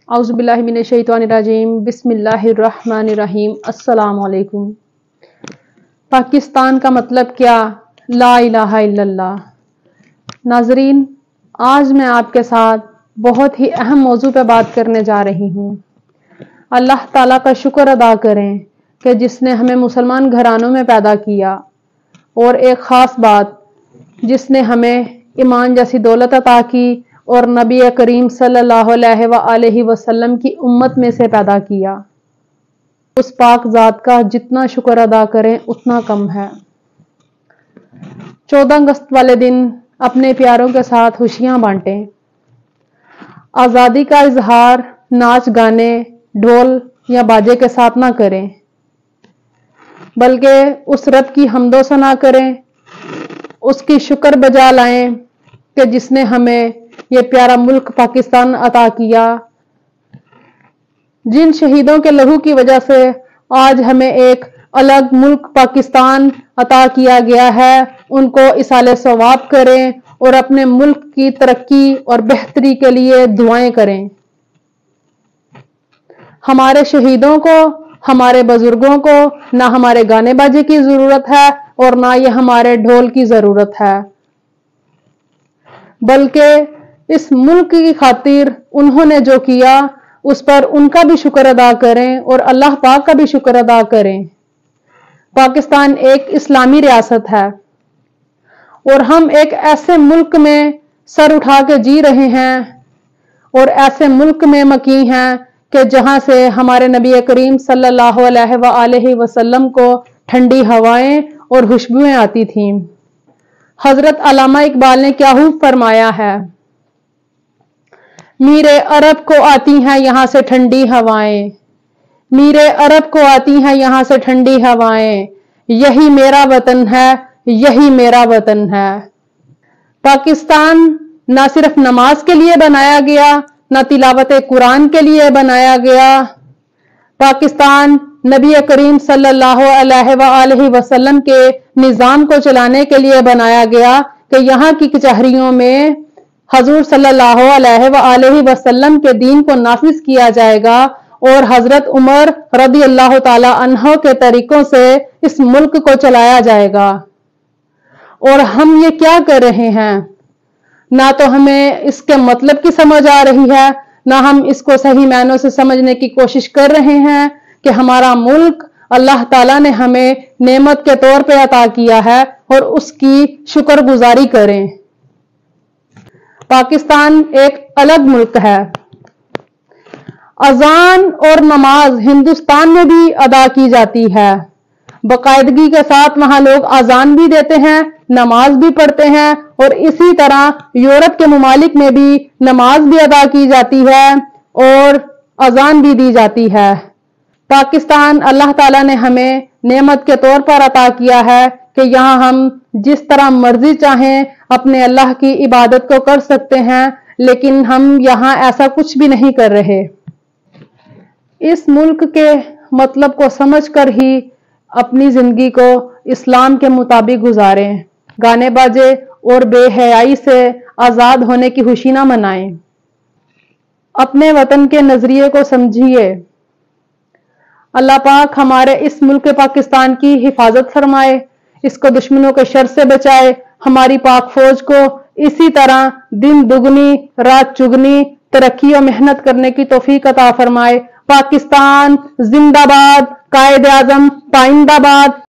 औज़ुबिल्लाहि मिनश्शैतानिर्रजीम बिस्मिल्लाहिर्रहमानिर्रहीम। अस्सलाम वालेकुम। पाकिस्तान का मतलब क्या? ला इलाहा इल्लल्लाह। नाजरीन, आज मैं आपके साथ बहुत ही अहम मौजू पर बात करने जा रही हूँ। अल्लाह ताला का शुक्र अदा करें कि जिसने हमें मुसलमान घरानों में पैदा किया, और एक ख़ास बात, जिसने हमें ईमान जैसी दौलत अता की और नबी करीम सल्लल्लाहु अलैहि वसल्लम की उम्मत में से पैदा किया। उस पाक ज़ात का जितना शुक्र अदा करें उतना कम है। 14 अगस्त वाले दिन अपने प्यारों के साथ खुशियां बांटें। आज़ादी का इजहार नाच गाने, ढोल या बाजे के साथ ना करें, बल्कि उस रब की हम्दो सना करें, उसकी शुक्र बजा लाएं कि जिसने हमें ये प्यारा मुल्क पाकिस्तान अता किया। जिन शहीदों के लहू की वजह से आज हमें एक अलग मुल्क पाकिस्तान अता किया गया है, उनको इसाले सवाब करें और अपने मुल्क की तरक्की और बेहतरी के लिए दुआएं करें। हमारे शहीदों को, हमारे बुजुर्गों को ना हमारे गाने बाजे की जरूरत है और ना ये हमारे ढोल की जरूरत है, बल्कि इस मुल्क की खातिर उन्होंने जो किया उस पर उनका भी शुक्र अदा करें और अल्लाह पाक का भी शुक्र अदा करें। पाकिस्तान एक इस्लामी रियासत है और हम एक ऐसे मुल्क में सर उठा के जी रहे हैं और ऐसे मुल्क में मकी हैं कि जहां से हमारे नबी करीम सल्लल्लाहु अलैहि वसल्लम को ठंडी हवाएं और खुशबुएं आती थीं। हजरत अल्लामा इकबाल ने क्या खूब फरमाया है, मीरे अरब को आती हैं यहां से ठंडी हवाएं, मीरे अरब को आती हैं यहां से ठंडी हवाएं, यही मेरा वतन है, यही मेरा वतन है। पाकिस्तान ना सिर्फ नमाज के लिए बनाया गया, ना तिलावत कुरान के लिए बनाया गया। पाकिस्तान नबी करीम सल्लल्लाहु अलैहि वसल्लम के निज़ाम को चलाने के लिए बनाया गया कि यहाँ की कचहरियों में हजूर सल्लल्लाहु अलैहि वसल्लम के दीन को नाफिज किया जाएगा और हजरत उमर रदी अल्लाह ताला अन्हो के तरीकों से इस मुल्क को चलाया जाएगा। और हम ये क्या कर रहे हैं? ना तो हमें इसके मतलब की समझ आ रही है, ना हम इसको सही मायनों से समझने की कोशिश कर रहे हैं कि हमारा मुल्क अल्लाह ताला ने हमें नेमत के तौर पे अता किया है और उसकी शुक्रगुजारी करें। पाकिस्तान एक अलग मुल्क है। अजान और नमाज हिंदुस्तान में भी अदा की जाती है। बाकायदगी के साथ वहां लोग अजान भी देते हैं, नमाज भी पढ़ते हैं और इसी तरह यूरोप के मुमालिक में भी नमाज भी अदा की जाती है और अजान भी दी जाती है। पाकिस्तान अल्लाह ताला ने हमें नेमत के तौर पर अता किया है कि यहाँ हम जिस तरह मर्जी चाहें अपने अल्लाह की इबादत को कर सकते हैं, लेकिन हम यहाँ ऐसा कुछ भी नहीं कर रहे। इस मुल्क के मतलब को समझकर ही अपनी जिंदगी को इस्लाम के मुताबिक गुजारें। गाने बाजे और बेहयाई से आजाद होने की खुशी ना मनाएं। अपने वतन के नजरिए को समझिए। अल्लाह पाक हमारे इस मुल्क पाकिस्तान की हिफाजत फरमाए, इसको दुश्मनों के शर से बचाए, हमारी पाक फौज को इसी तरह दिन दुगनी रात चुगनी तरक्की और मेहनत करने की तौफीक अता फरमाए। पाकिस्तान जिंदाबाद, कायदे आजम पाइंदाबाद।